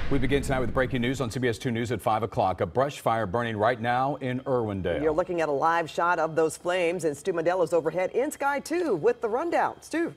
We begin tonight with breaking news on CBS2 News at 5 o'clock. A brush fire burning right now in Irwindale. You're looking at a live shot of those flames, and Stu Modelo's overhead in Sky 2 with the rundown. Stu.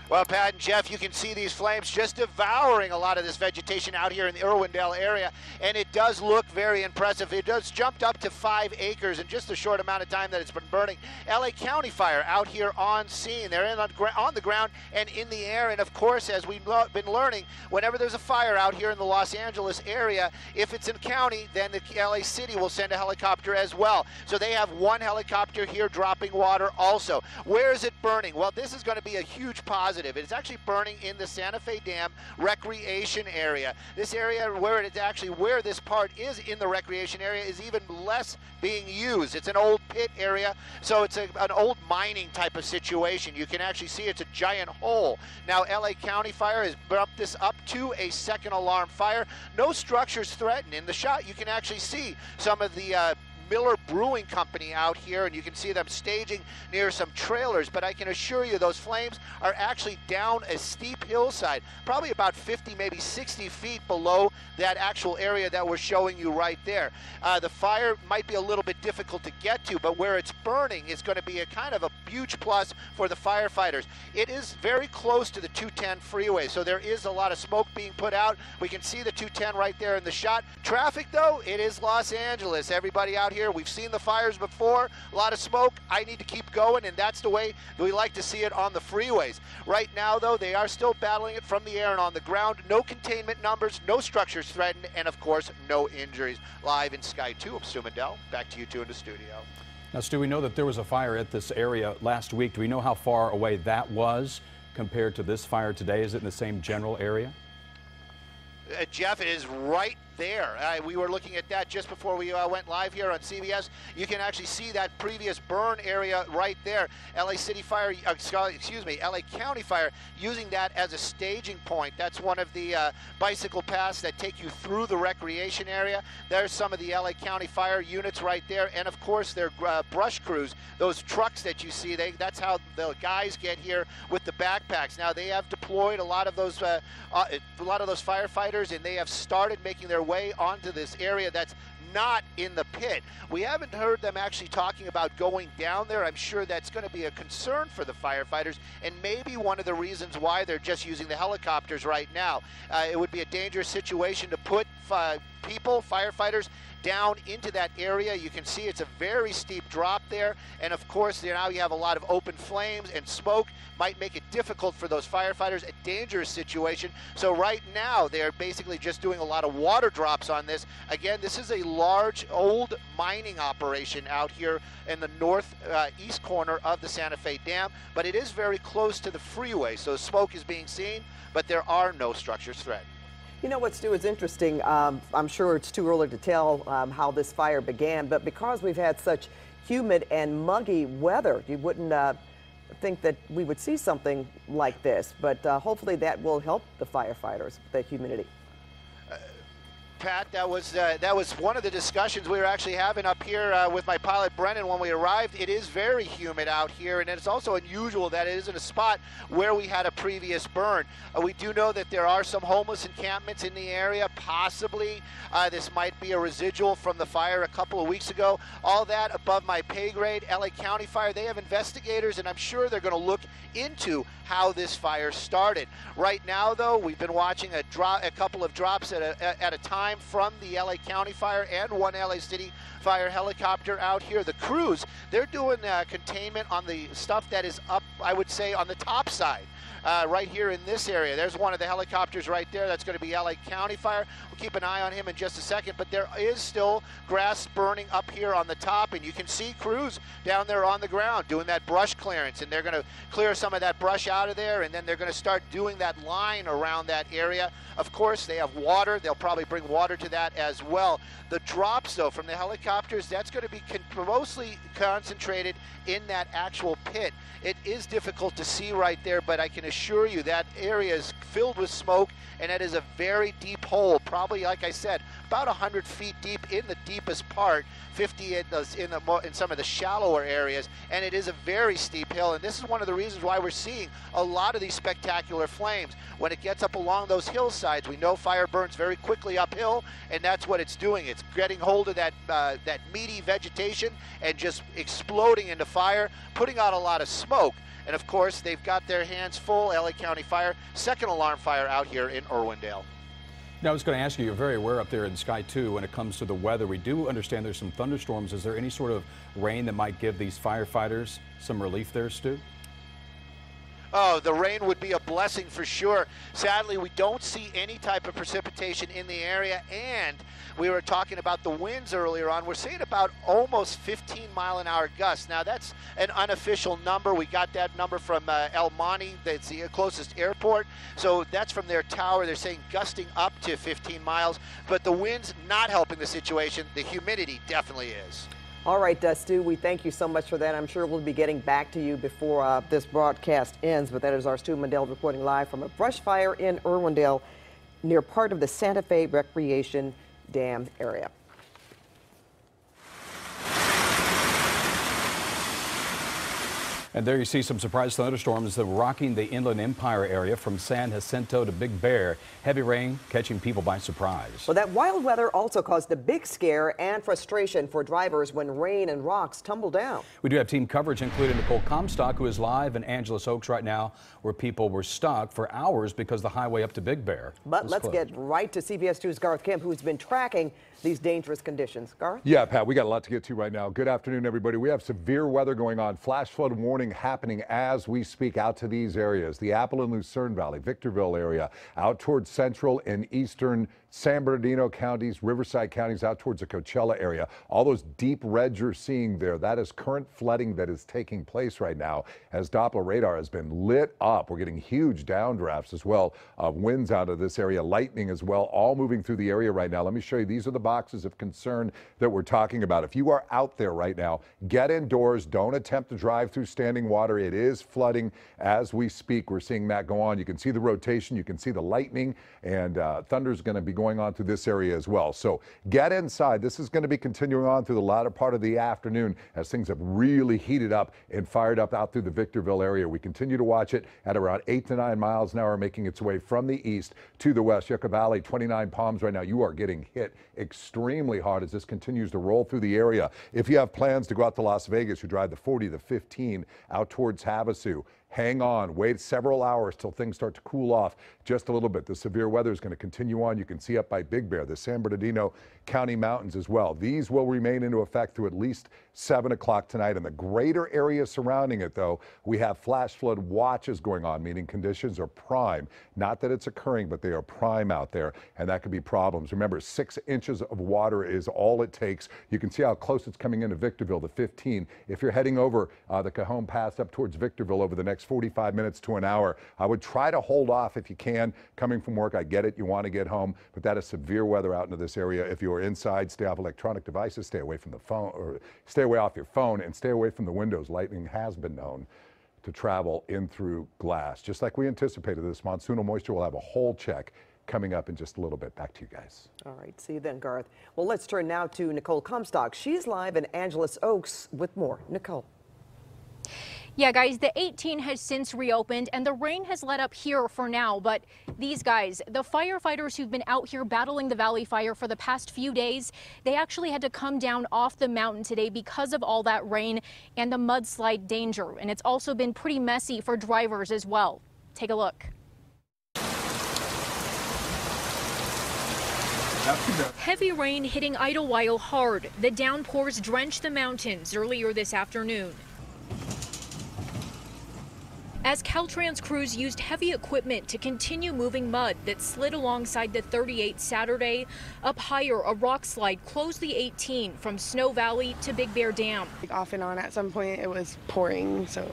Well, Pat and Jeff, you can see these flames just devouring a lot of this vegetation out here in the Irwindale area, and it does look very impressive. It does jumped up to 5 acres in just a short amount of time that it's been burning. LA County Fire out here on scene. They're on the ground and in the air, and of course, as we've been learning, whenever there's a fire out here in the Los Angeles area, if it's in county, then the LA City will send a helicopter as well. So they have one helicopter here dropping water also. Where is it burning? Well, this is going to be a huge positive. It's actually burning in the Santa Fe Dam recreation area. This area where this part is in the recreation area is even less being used. It's an old pit area, so it's an old mining type of situation. You can actually see it's a giant hole. Now, LA County Fire has bumped this up to a second alarm fire. No structures threatened. In the shot, you can actually see some of the Miller Brewing Company out here, and you can see them staging near some trailers, but I can assure you those flames are actually down a steep hillside, probably about 50, maybe 60 feet below that actual area that we're showing you right there. The fire might be a little bit difficult to get to, but where it's burning is going to be a kind of a huge plus for the firefighters. It is very close to the 210 freeway, so there is a lot of smoke being put out. We can see the 210 right there in the shot. Traffic, though, it is Los Angeles. Everybody out here, we've seen the fires before, a lot of smoke. I need to keep going, and that's the way we like to see it on the freeways. Right now, though, they are still battling it from the air and on the ground. No containment numbers, no structures threatened, and of course, no injuries. Live in Sky 2, I'm Stu Modelo's. Back to you two in the studio. Now, Stu, we know that there was a fire at this area last week. Do we know how far away that was compared to this fire today? Is it in the same general area? Jeff, it is right there. We were looking at that just before we went live here on CBS. You can actually see that previous burn area right there. LA City Fire, LA County Fire using that as a staging point. That's one of the bicycle paths that take you through the recreation area. There's some of the LA County Fire units right there, and of course their brush crews, those trucks that you see. That's how the guys get here with the backpacks. Now they have deployed a lot of those firefighters, and they have started making their way onto this area that's not in the pit. We haven't heard them actually talking about going down there. I'm sure that's going to be a concern for the firefighters, and maybe one of the reasons why they're just using the helicopters right now. It would be a dangerous situation to put firefighters down into that area. You can see it's a very steep drop there, and of course now you have a lot of open flames and smoke. Might make it difficult for those firefighters, a dangerous situation. So right now they're basically just doing a lot of water drops on this. Again, this is a large old mining operation out here in the northeast corner of the Santa Fe Dam, but it is very close to the freeway, so smoke is being seen, but there are no structures threatened. You know what, Stu, is interesting. I'm sure it's too early to tell how this fire began, but because we've had such humid and muggy weather, you wouldn't think that we would see something like this, but hopefully that will help the firefighters, the humidity. Pat, that was one of the discussions we were actually having up here with my pilot Brennan when we arrived. It is very humid out here, and it's also unusual that it isn't a spot where we had a previous burn. We do know that there are some homeless encampments in the area. Possibly this might be a residual from the fire a couple of weeks ago. All that above my pay grade. LA County Fire, they have investigators, and I'm sure they're going to look into how this fire started. Right now, though, we've been watching a couple of drops at a time from the LA County Fire and one LA City Fire helicopter out here. The crews, they're doing containment on the stuff that is up, I would say, on the top side. Right here in this area. There's one of the helicopters right there. That's going to be LA County Fire. We'll keep an eye on him in just a second, but there is still grass burning up here on the top, and you can see crews down there on the ground doing that brush clearance, and they're going to clear some of that brush out of there, and then they're going to start doing that line around that area. Of course, they have water. They'll probably bring water to that as well. The drops, though, from the helicopters, that's going to be mostly concentrated in that actual pit. It is difficult to see right there, but I can assure you that area is filled with smoke, and it is a very deep hole, probably, like I said, about 100 feet deep in the deepest part, 50 in some of the shallower areas, and it is a very steep hill. And this is one of the reasons why we're seeing a lot of these spectacular flames. When it gets up along those hillsides, we know fire burns very quickly uphill, and that's what it's doing. It's getting hold of that meaty vegetation and just exploding into fire, putting out a lot of smoke. And of course, they've got their hands full. LA County Fire, second alarm fire out here in Irwindale. Now, I was going to ask you, you're very aware up there in Sky 2 when it comes to the weather. We do understand there's some thunderstorms. Is there any sort of rain that might give these firefighters some relief there, Stu? Oh, the rain would be a blessing for sure. Sadly, we don't see any type of precipitation in the area, and we were talking about the winds earlier on. We're seeing about almost 15-mile-an-hour gusts. Now, that's an unofficial number. We got that number from El Monte, that's the closest airport. So that's from their tower. They're saying gusting up to 15 miles, but the wind's not helping the situation. The humidity definitely is. All right, Stu, we thank you so much for that. I'm sure we'll be getting back to you before this broadcast ends, but that is our Stu Mundell reporting live from a brush fire in Irwindale near part of the Santa Fe Recreation Dam area. And there you see some surprise thunderstorms that were rocking the Inland Empire area from San Jacinto to Big Bear. Heavy rain catching people by surprise. Well, that wild weather also caused a big scare and frustration for drivers when rain and rocks tumbled down. We do have team coverage, including Nicole Comstock, who is live in Angeles Oaks right now, where people were stuck for hours because the highway up to Big Bear. But let's get right to CBS 2's Garth Kemp, who's been tracking these dangerous conditions. Garth? Yeah, Pat, we got a lot to get to right now. Good afternoon, everybody. We have severe weather going on. Flash flood warning happening as we speak out to these areas. The Apple and Lucerne Valley, Victorville area, out towards central and eastern San Bernardino counties, Riverside counties, out towards the Coachella area. All those deep reds you're seeing there, that is current flooding that is taking place right now as Doppler radar has been lit up. We're getting huge downdrafts as well of winds out of this area, lightning as well, all moving through the area right now. Let me show you. These are the boxes of concern that we're talking about. If you are out there right now, get indoors. Don't attempt to drive through standing water. It is flooding as we speak. We're seeing that go on. You can see the rotation. You can see the lightning, and thunder is going to be going on through this area as well. So get inside. This is going to be continuing on through the latter part of the afternoon as things have really heated up and fired up out through the Victorville area. We continue to watch it at around 8 to 9 miles an hour, making its way from the east to the west. Yucca Valley, 29 Palms right now. You are getting hit extremely hard as this continues to roll through the area. If you have plans to go out to Las Vegas, you drive the 40, the 15 out towards Havasu. Hang on, wait several hours till things start to cool off just a little bit. The severe weather is going to continue on. You can see up by Big Bear, the San Bernardino County mountains as well. These will remain into effect through at least 7 o'clock tonight. In the greater area surrounding it, though, we have flash flood watches going on, meaning conditions are prime. Not that it's occurring, but they are prime out there, and that could be problems. Remember, 6 inches of water is all it takes. You can see how close it's coming into Victorville, the 15. If you're heading over the Cajon Pass up towards Victorville over the next 45 minutes to an hour, I would try to hold off if you can. Coming from work, I get it. You want to get home, but that is severe weather out into this area. If you are inside, stay off electronic devices, stay away from the phone, or stay away off your phone, and stay away from the windows. Lightning has been known to travel in through glass. Just like we anticipated, this monsoonal moisture will have a whole check coming up in just a little bit. Back to you guys. All right, see you then, Garth. Well, let's turn now to Nicole Comstock. She's live in Angeles Oaks with more. Nicole. Yeah, guys, the 18 has since reopened and the rain has let up here for now. But these guys, the firefighters who've been out here battling the Valley Fire for the past few days, they actually had to come down off the mountain today because of all that rain and the mudslide danger. And it's also been pretty messy for drivers as well. Take a look. Heavy rain hitting Idlewild hard. The downpours drenched the mountains earlier this afternoon. As Caltrans crews used heavy equipment to continue moving mud that slid alongside the 38 Saturday, up higher a rock slide closed the 18 from Snow Valley to Big Bear Dam. Off and on at some point it was pouring, so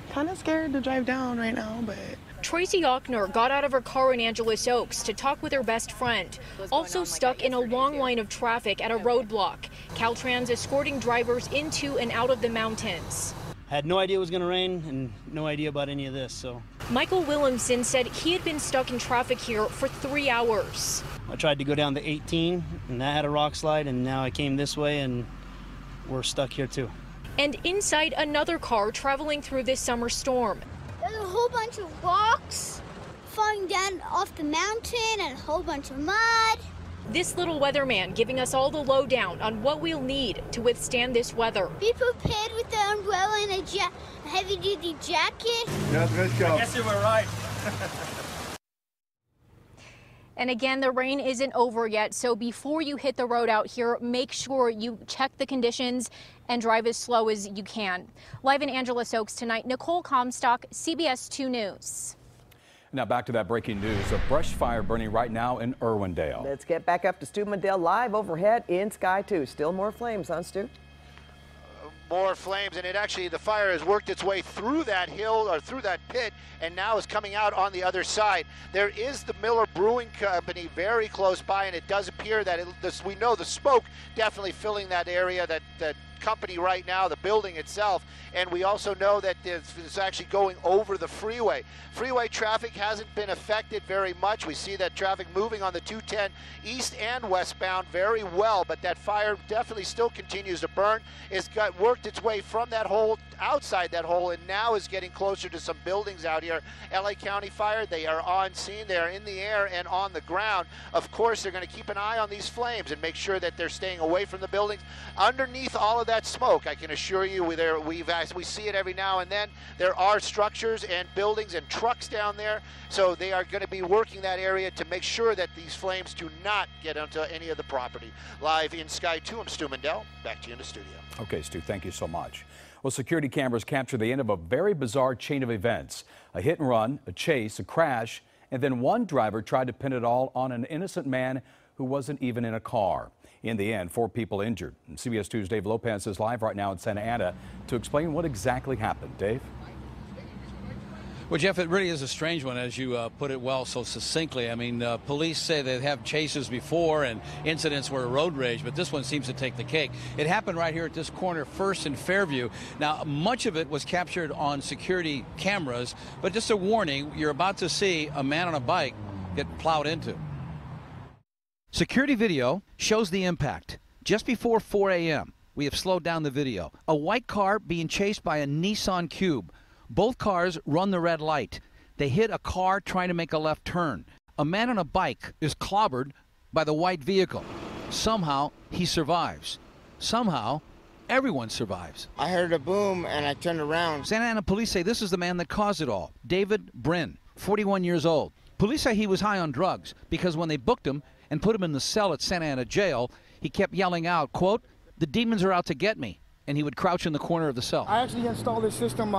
kind of scared to drive down right now, but... Tracy Ochner got out of her car in Angeles Oaks to talk with her best friend, also stuck in a long line of traffic at a roadblock. Caltrans escorting drivers into and out of the mountains. Had no idea it was going to rain and no idea about any of this, so Michael Williamson said he had been stuck in traffic here for 3 hours. I tried to go down to 18, and that had a rock slide, and now I came this way, and we're stuck here too. And inside another car traveling through this summer storm. There's a whole bunch of rocks falling down off the mountain and a whole bunch of mud. This little weatherman giving us all the lowdown on what we'll need to withstand this weather. Be prepared with the umbrella and a heavy-duty jacket. Yeah, let's go. I guess you were right. And again, the rain isn't over yet, so before you hit the road out here, make sure you check the conditions and drive as slow as you can. Live in Angeles Oaks tonight, Nicole Comstock, CBS 2 News. Now back to that breaking news. A brush fire burning right now in Irwindale. Let's get back up to Stu Mandel live overhead in Sky 2. Still more flames, huh, Stu? More flames, and the fire has worked its way through that hill or through that pit and now is coming out on the other side. There is the Miller Brewing Company very close by, and it does appear that we know the smoke definitely filling that area, that company right now, the building itself, and we also know that it's actually going over the freeway. Freeway traffic hasn't been affected very much. We see that traffic moving on the 210 east and westbound very well, but that fire definitely still continues to burn. It's worked its way from that hole, outside that hole, and now is getting closer to some buildings out here. LA County Fire, they are on scene, they are in the air and on the ground. Of course, they're going to keep an eye on these flames and make sure that they're staying away from the buildings. Underneath all of that smoke, I can assure you, we see it every now and then. There are structures and buildings and trucks down there, so they are going to be working that area to make sure that these flames do not get onto any of the property. Live in Sky 2, I'm Stu Mandel. Back to you in the studio. Okay, Stu, thank you so much. Well, security cameras capture the end of a very bizarre chain of events. A hit and run, a chase, a crash, and then one driver tried to pin it all on an innocent man who wasn't even in a car. In the end, 4 people injured. And CBS 2's Dave Lopez is live right now in Santa Ana to explain what exactly happened. Dave? Well, Jeff, it really is a strange one, as you put it well so succinctly. I mean, police say they have chases before and incidents where road rage, but this one seems to take the cake. It happened right here at this corner, First and Fairview. Now, much of it was captured on security cameras, but just a warning, you're about to see a man on a bike get plowed into. Security video shows the impact. Just before 4 a.m., we have slowed down the video. A white car being chased by a Nissan Cube. Both cars run the red light. They hit a car trying to make a left turn. A man on a bike is clobbered by the white vehicle. Somehow, he survives. Somehow, everyone survives. I heard a boom and I turned around. Santa Ana police say this is the man that caused it all. David Bryn, 41 years old. Police say he was high on drugs because when they booked him and put him in the cell at Santa Ana jail, he kept yelling out, quote, "The demons are out to get me." And he would crouch in the corner of the cell. I actually installed this system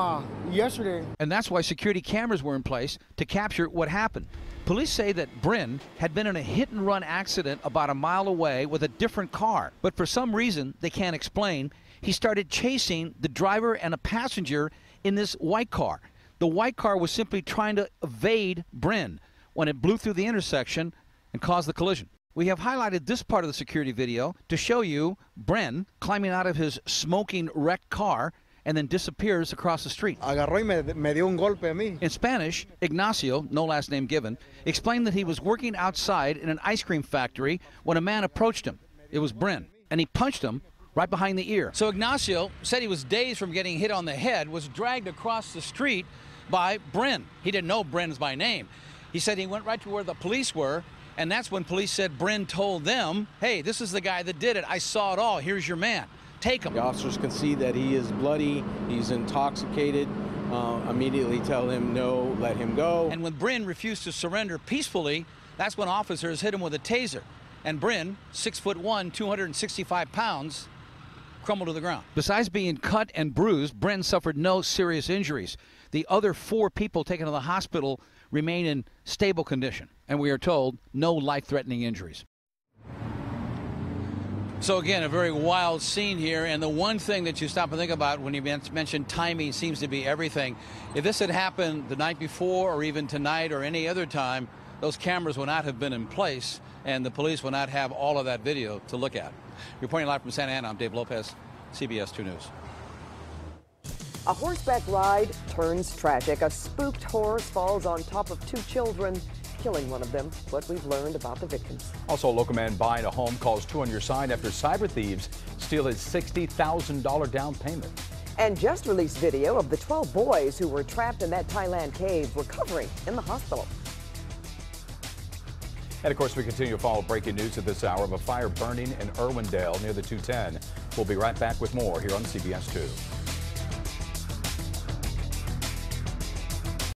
yesterday. And that's why security cameras were in place to capture what happened. Police say that Bryn had been in a hit-and-run accident about a mile away with a different car. But for some reason they can't explain, he started chasing the driver and a passenger in this white car. The white car was simply trying to evade Bryn when it blew through the intersection and caused the collision. We have highlighted this part of the security video to show you Bryn climbing out of his smoking wrecked car and then disappears across the street. Agarró y me dio un golpe a mí. In Spanish, Ignacio, no last name given, explained that he was working outside in an ice cream factory when a man approached him. It was Bryn, and he punched him right behind the ear. So Ignacio said he was dazed from getting hit on the head, was dragged across the street by Bryn. He didn't know Bryn's by name. He said he went right to where the police were, and that's when police said Bryn told them, "Hey, this is the guy that did it. I saw it all. Here's your man. Take him." The officers can see that he is bloody, he's intoxicated, immediately tell him no, let him go. And when Bryn refused to surrender peacefully, that's when officers hit him with a taser. And Bryn, 6'1", 265 pounds, crumbled to the ground. Besides being cut and bruised, Bryn suffered no serious injuries. The other 4 people taken to the hospital remain in stable condition, and we are told no life-threatening injuries. So again, a very wild scene here, and the one thing that you stop and think about when you mention timing seems to be everything. If this had happened the night before or even tonight or any other time, those cameras would not have been in place, and the police would not have all of that video to look at. Reporting live from Santa Ana, I'm Dave Lopez, CBS 2 News. A horseback ride turns tragic. A spooked horse falls on top of 2 children, killing one of them. What we've learned about the victims. Also, a local man buying a home calls 2 on your side after cyber thieves steal his $60,000 down payment. And just released video of the 12 boys who were trapped in that Thailand cave recovering in the hospital. And of course, we continue to follow breaking news at this hour of a fire burning in Irwindale near the 210. We'll be right back with more here on CBS 2.